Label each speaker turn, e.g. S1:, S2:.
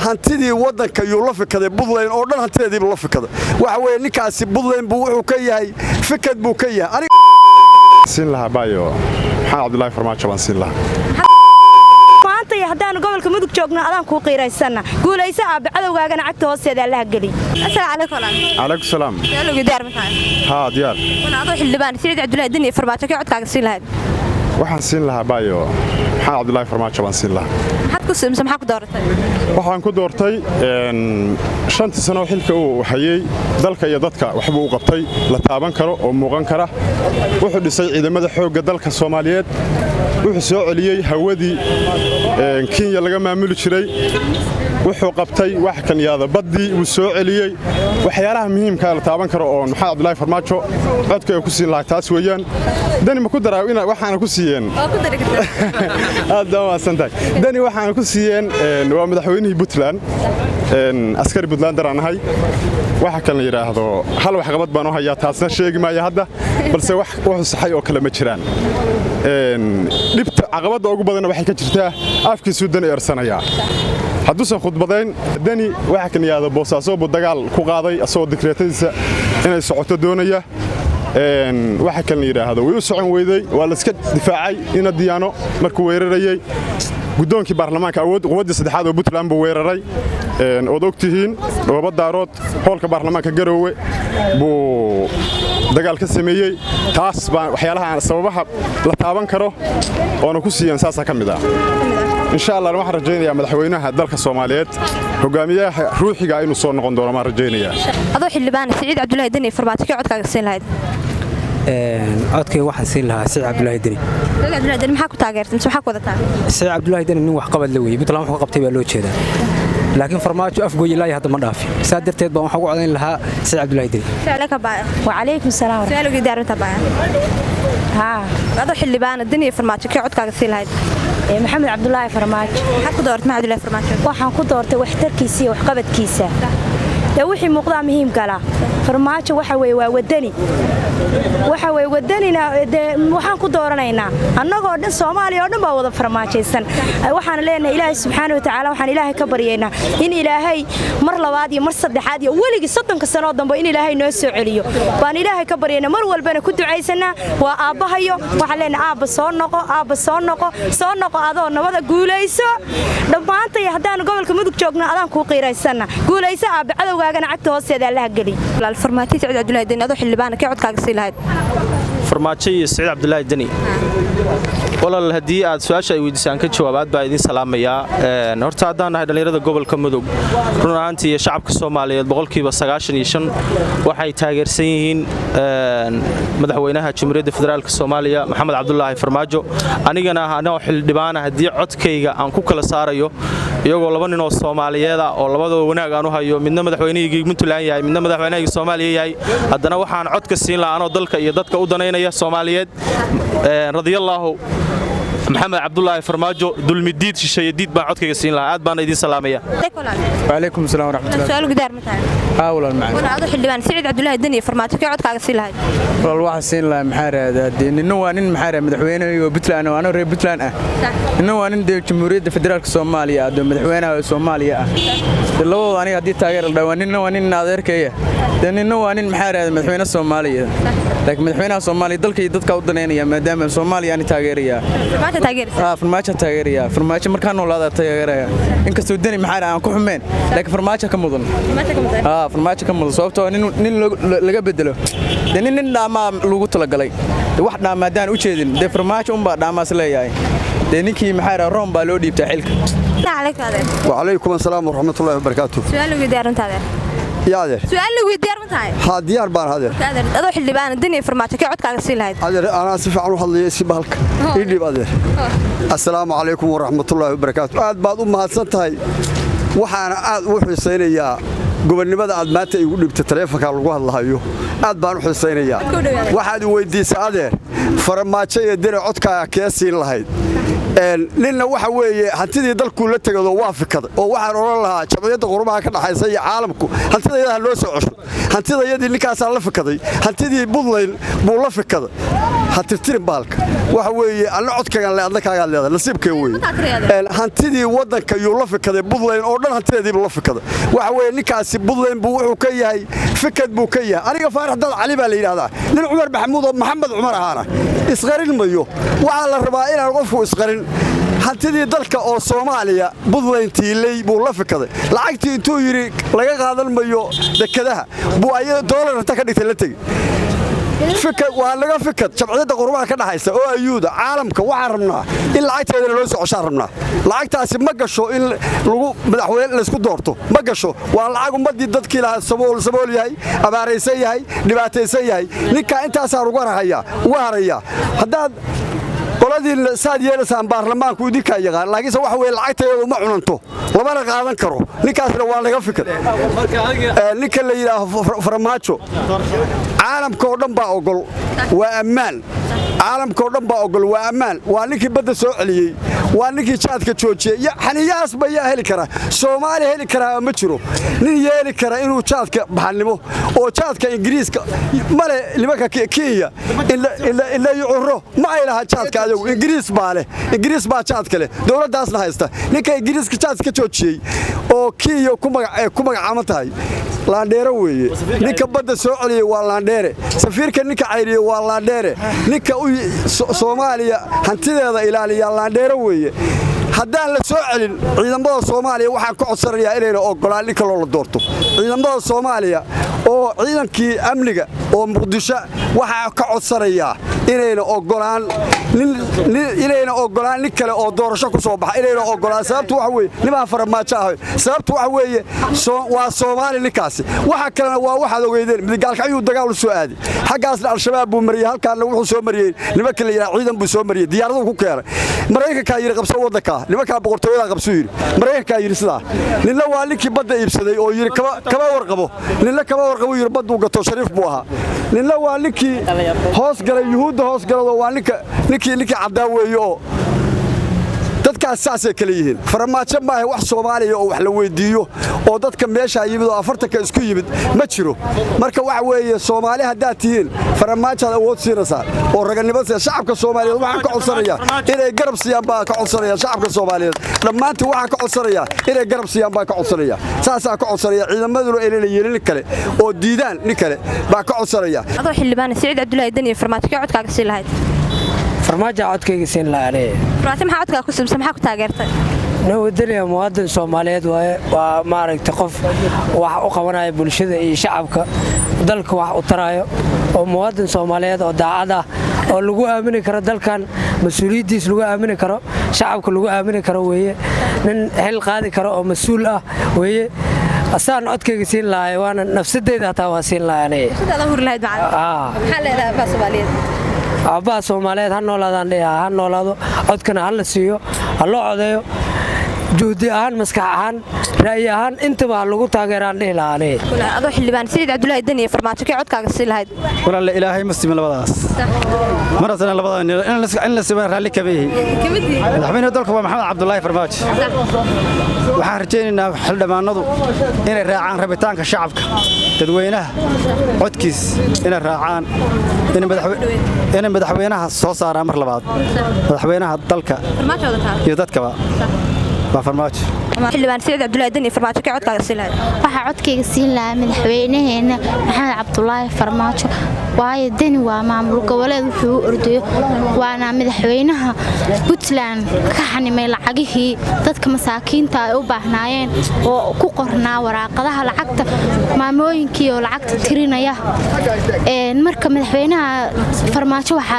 S1: hantidii waddanka yuu la fikaday Puntland oo dhan hantideedii la fikaday waxa weeye ninkaasi Puntland buu wuxuu ka yahay fikad buu ka yahay
S2: siin lahaa baayo maxaa Cabdullaahi Farmaajo baan siin lahaa
S3: haddaan gobolka mudug joogno adaan ku qiiraysana guulaysa aab cadawgaagana cagta hoosteeda Allah gali assalaamu
S2: alaykum salaam
S3: yaallo diyaar ma tahay
S2: ha diyaar
S3: wana xildhibaan Saciid Cabdullaahi Dani Farmaajo ka codkaaga siin lahayd
S2: waxaan siin lahaa baayo maxaa Cabdullaahi Farmaajo baan siin lahaa
S3: maxaad ku siimsan maxaa ku dooratay
S2: waxaan ku doortay 5 sano xilka uu hayay dalka iyo dadka waxba uu qabtay la taaban karo oo muuqan kara wuxuu dhisay ciidamada xoogga dalka Soomaaliyeed wuxuu soo celiyay hawadii Kenya laga maamuli jiray wuxuu qabtay wax kan yaada badii uu soo celiyay waxyaalaha muhiimka ah la taaban karo oo maxaa Cabdullaahi Farmaajo codka ay ku siin lahaa taas weeyaan dani ma ku daraaw ina waxaan ku siiyeen aad waa santahay dani waxaan ku siiyeen waa madaxweynihii Puntland askari Puntland daranahay waxa kale yiraahdo hal wax qabad baan u hayaa taasna sheegi maayo hadda balse wax saxay oo kale ma jiraan dibta caqabada ugu badan waxay ka jirtaa afkiisu dan eersanaya hadduusan khudbadayn dani waxa kan yaado boosaaso buu dagaal ku qaaday asoo dikreetadiisa inay socoto doonaya waxa kale yiraahdo way u socon weyday waa la iska difaacay ina diyaano markuu weerarayay gudoonkii baarlamaanka quwadda saddexaad oo Puntland buu weeraray oo ogtihiin oo daarood hoolka baarlamaanka Garowe buu dagaal ka sameeyay taas baan waxyaalaha sababaha la taaban karo oo ku siiyeen saasa kamid ah إن شاء الله waxaan rajaynayaa madaxweynaha dalka Soomaaliyeed hogaamiyaha ruuxiga inuu soo noqon doono ma rajaynayaa
S3: adoo xildhibaan Saciid Cabdullaahi Dani Farmaajo ka codkaaga siin lahayd
S4: codkay waxaan siin lahaa Saciid Cabdullaahi Dani
S3: maxaa ku taageertay maxaa ku wadataa
S4: Saciid Cabdullaahi Dani nin wax qabad la weeyay Puntland wax qabtay baa loo jeedaa laakiin Farmaajo afgooy ilaa hadda ma dhaafin saadirteed baan waxa ugu codayn lahaa Saciid Cabdullaahi Dani
S3: salaka baa wa alaykum salaam salaamu diyaarta baa ha adoo xildhibaan Dani Farmaajo ka codkaaga siin lahayd محمد عبد الله فرماج حق دورت مع عبد الله فرماج waxaan ku doortay waxtarkiisa iyo waxqabadkiisa wixii muuqda muhiim kala farmaajo waxa way waa wadanina waxaan ku dooranaynaa annagoo dhan Soomaaliya oo dhan baa wada farmaajaysan waxaan leenahay Ilaahay subxaanahu wa ta'aala waxaan Ilaahay ka baryeynaa in Ilaahay mar labaad iyo mar saddexaad iyo waliga 30 sano dambe in Ilaahay noo soo celiyo baan Ilaahay ka baryeynaa mar walbana ku ducaysanaa waa aabahayo waxaan leenahay aaba soo noqo adoo nabada guulayso dhamaantay haddaan gobolka mudug joogno adaan ku qiiraysana guulayso aaba cadawgaagana cagta hoosteeda Allah gali Farmaajo Saciid Cabdullaahi Dani adoo xildhibaan ka codkaaga siin lahayd
S5: Farmaajo iyo Saciid Cabdullaahi Dani walaal hadii aad su'aasha ay weydiisaan ka jawaabaad baa idin salaamaya horta haddaan nahay dhalinyarada gobolka mudug run ahaantii shacabka Soomaaliyeed 95% waxay taageersan yihiin madaxweynaha Jamhuuriyadda Federaalka Soomaaliya Maxamed Cabdullaahi Farmaajo anigana anoo xildhibaan hadii codkayga aan ku kala saarayo iyagoo laba nin oo Soomaaliyeed ah oo labadooda wanaag aan u hayo midna madaxweynihii Puntland yahay midna madaxweynihii Soomaaliya yahay haddana waxaan codka siin lahaa anoo dalka iyo dadka u daneynaya Soomaaliyeed radiyallahu محمد عبد الله فرماجو دول مديد شيديد با codkayga siin lahaa aad baan idin salaamaya
S4: وعليكم السلام ورحمة الله
S3: su'aal gudaar ma tahay
S4: walaal macaan
S3: walaal adoo xildhibaan Saciid Cabdullaahi Dani Farmaajo ka codkaaga siin lahayd
S4: walaal waxa siin lahaa maxaa raadad ninna waa nin maxaa raad madaxweynaha Puntland oo anoo reer Puntland ah ninna waa nin Jamhuuriyadda Federaalka Soomaaliya ah madaxweynaha Soomaaliya ah labadooda aniga hadii taageer la dhaw ninna waa nin adeerkaya ninna waa nin maxaa raad madaxweynaha Soomaaliya laakiin madaxweynaha Soomaaliya dalka iyo dadka u daneynaya maadaama Soomaaliya aan taageeraya Farmaajo taageeraya Farmaajo markaan noolaada taageeraya inkastoo Dani maxaa aan ku xumeen laakiin Farmaajo ka mudan Farmaajo ka mudan sababtoo nin laga bedelo nin dhaama lagu talagalay wax dhaamadaan u jeedin Farmaajo un baa dhaamaas leeyahay ninkii maxaa Room baa loo dhiibtay xilka
S1: wa alaykum asalaam wa rahmatullahi wa barakatuh
S3: su'aal ugu diyaarintaada
S1: يادر
S3: سؤال لو ديار متاعي
S1: ها ديار بان هادر
S3: adoo xildhibaan Dani Farmaajo ka codkaaga siin lahayd
S1: هادر انا si fiican u hadlay si bahalka idib adeer assalaamu alaykum wa rahmatullahi wa barakatuh aad baad u mahadsan tahay waxaana aad u xiiseynayaa gobernimada aad maanta igu dhibtay taleefanka lagu hadlahayo aad baan u xiiseynayaa waxaad weydiisay adeer Farmaajo iyo Dani codkaaga ka siin lahayd ninna waxa weeye hantidii dalku la tagado waa fikaday oo waxaan oran lahaa jabadda qurumaha ka dhaxaysa iyo caalamku hantidayada loo soo cusub hantidayadii ninkaas la fikaday hantidii Puntland buu la fikaday ha tirtirin baalka waxa weeye anna codkagan le adna kaaga leedahay nasiibkay weeye hantidii wadanka yuu la fikaday Puntland oo dhan hantideedii la fikaday waxa weeye ninkaasi Puntland buu wuxuu ka yahay fikad buu ka yahay aniga Faarax Dad Cali baa la yiraahdaa nin Umar Maxamuud oo Maxamed Umar ahaana isqarin mayo waxa la rabaa inaan qofku isqarin hantidii dalka oo Soomaaliya Puntland tiilay buu la fikaday lacagtii intuu yiri laga qaadan mayo dekadaha buu ay dollar inta ka dhigtay la tagay fikad waa laga fikad jabciyada qurbaha ka dhaxaysa oo ayuuda caalamka waxa rabnaa in lacagteeda loo soo ceshaan rabnaa lacagtaasi ma gasho in lagu madaxweyne la isku doorto ma gasho waa lacag ummadii dadkii la sabool yahay abaaraysan yahay dhibaataysan yahay ninka intaas ugu haraya haddaad qoladii saad yeelasaan baarlamaanku idinka yaqaan laakiin waxa weeye lacagteedu ma cunanto labana qaadan karo ninkaasna waa laga fikir ninka la yiraahdo farmaajo caalamka oo dhan baa ogol waa ammaan caalamka oo dhan baa ogol waa ammaan waa ninkii badda soo celiyay waa ninkii jaadka joojiyay xaniyaas baa heli kara Soomaali heli kara ma jiro nin yeeli kara inuu jaadka baxnimo oo jaadka Ingiriiska male limanka Kenya illa yuuro ma ay laha jaadka Ingiriis baa jaadka leh dawladdaasna haysta ninka Ingiriiska jaadka joojiyay oo Kenya ku magacaama tahay laandheere weeye ninka badda soo celiyay waa laandheere safiirka ninka cayriyay waa laandheere ninka Soomaaliya hantideeda ilaaliya laandheere weeye haddaan la soo celin ciidamada Soomaaliya waxaan ka codsanayaa inay ogolaan ninka loo doorto ciidamada Soomaaliya oo ciidankii amniga oo Muqdisho waxa ka codsanayaa inayna ogolaan nin kale oo doorasho ku soo baxa inayna ogolaan sababtu waxa weeye nimaa farmaajo ah sababtu waxa weeye waa Soomaali ninkaasi waxa kalena waa waxaad ogeydeen midgaalka ayuu dagaal u soo aaday xaggaasna al-shabaab buu mariyay halkaana wuxuu soo mariyay nimanka la yiraahdo ciidan buu soo mariyay diyaaradu ku keenay Mareykanka yiri qabso wadanka nimanka boqortooyada qabso yiri Mareykanka yiri sidaa ninna waa ninkii badda iibsaday oo yiri kaba warqabo ninna kaba warqabo yiri baddu gato Shariif buu ahaa ninna waa ninkii hoos galay yuhuudda hoos galay waa ninkii cadaaweeyo dadkaas saasay kala yihiin farmaajo ma wax Soomaaliya oo wax la weydiiyo oo dadka meesha yimid oo afartanka isku yimid ma jiro marka waxa weeye Soomaali hadaa tihiin farmaajo awood siinaysa oo raganimada shacabka Soomaaliyeed waxaan ka codsanayaa inay garab siiyaan baa ka codsanaya shacabka Soomaaliyeed dhamaantii waxaan ka codsanayaa inay garab siiyaan baa ka codsanaya saasa ka codsanaya ciidamaduna inay yeelin kale oo diidaan nin kale baa ka codsanaya
S3: adoo xildhibaan Saciid Cabdullaahi Dani farmaajo ka codkaaga si lahayd
S6: farmaajo codkayga siin lahayd
S3: farmaajo maxaa codkaaga ku subsan maxaa ku taageertay
S6: نودني مواطن Soomaaliyeed waa maaragtay qof wax u qabanaya bulshada iyo shacabka dalka wax u taraayo oo muwaadin Soomaaliyeed oo daacad ah oo lagu aamini karo dalkan mas'uuliyadiis lagu aamini karo shacabka lagu aamini karo weeye nin xil qaadi karo oo mas'uul ah weeye asaan codkayga siin lahayd waana nafsadeeda taa waa siin lahayd
S3: sida hur lahayd maxaa leedahay baa Soomaaliyeed
S6: abaa Soomaaliyeed ha noolaadaan ha noolaado codkana ha la siiyo ha loo codeeyo juhdi ahaan maskax ahaan ra'yi ahaan intaba lagu taageeraan dhihlaanay
S3: adoo xildhibaan Saciid Cabdullaahi Dani farmaajo ka codkaaga si lahayd
S7: walaal ilaahay muslim labadaas marasana labada in la siman raali kabeeyay madaxweynaha dalka waa Maxamed Cabdullaahi Farmaajo waxaan rajaynaynaa xildhibaanadu inay raacaan rabitaanka shacabka dadweynaha codkiis inay raacaan in madaxweynaha soo saaraan mar labaad madaxweynaha dalka iyo dadkaba farmaajo
S3: xildhibaan Saciid Cabdullaahi Dani farmaajo ka codkaaga si lahayd
S8: waxa codkayga siin lahaa madaxweynaheena Maxamed Cabdullaahi Farmaajo waayo Dani waa maamul goboleed wuxuu u ordayo waana madaxweynaha Puntland ka xanimay lacagihii dadka masaakiinta ay u baahnaayeen oo ku qornaa waraaqadaha lacagta maamooyinkii oo lacagta tirinaya marka madaxweynaha Farmaajo waxa